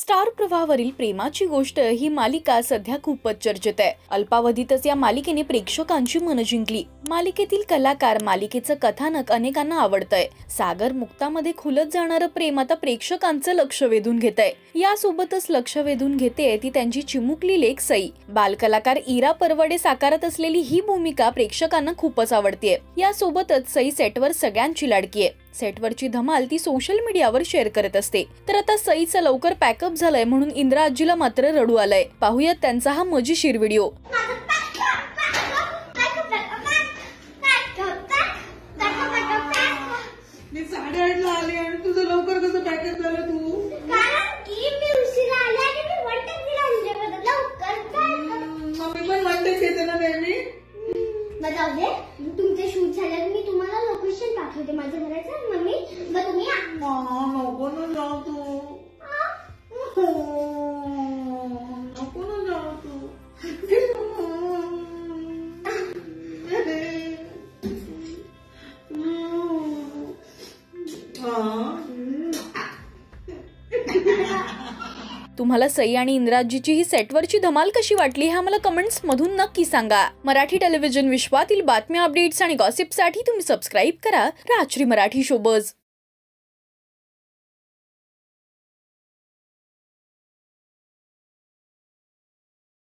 Star प्रवाहावरील प्रेमाची गोष्ट ही मालिका सध्या खूपच चर्चेत आहे। अल्पावधीतच या मालिकेने प्रेक्षकांची मन जिंकली। मालिकेतील कलाकार, मालिकेचं कथानक अनेकांना आवडतंय। सागर मुक्तामध्ये खुलत जाणारं प्रेम आता प्रेक्षकांचं लक्ष वेधून घेतंय। यासोबतच लक्ष वेधून घेते ती त्यांची चिमुकली लेक सई। बालकलाकार इरा परवडे साकारत असलेली ही भूमिका प्रेक्षकांना खूपच आवडतेय। यासोबतच सई सेटवर सगळ्यांची लाडकी आहे। सेटवरची धमाल ती सोशल मीडियावर शेअर करत असते। तर आता सईचं लवकर पॅकअप झालंय म्हणून इंद्रा आजीला मात्र रडू आलंय। पाहूयात त्यांचा हा मजेशीर व्हिडिओ। मी 8:30 ला आले आणि तुझं लवकर कसं पॅकअप झालं तू? कारण की मी उशिरा आले आणि मी वंटक दिला तुझ्याबद्दल लवकर मम्मी पण वंटक येते ना नेहमी। जाऊ दे, तुमचे शूट झाल्यावर मी तुम्हाला लोकेशन पाठवते माझ्या घराचं। मम्मी मग तुम्ही नको ना जाऊ तू, नको ना जाऊ तू। तुम्हाला सई आणि इंद्राजीची ही सेटवरची धमाल कशी वाटली हे आम्हाला कमेंट्स मधून नक्की सांगा। मराठी टेलिव्हिजन विश्वातील बातम्या, अपडेट्स आणि गॉसिपसाठी तुम्ही सबस्क्राइब करा राजश्री मराठी शोबज।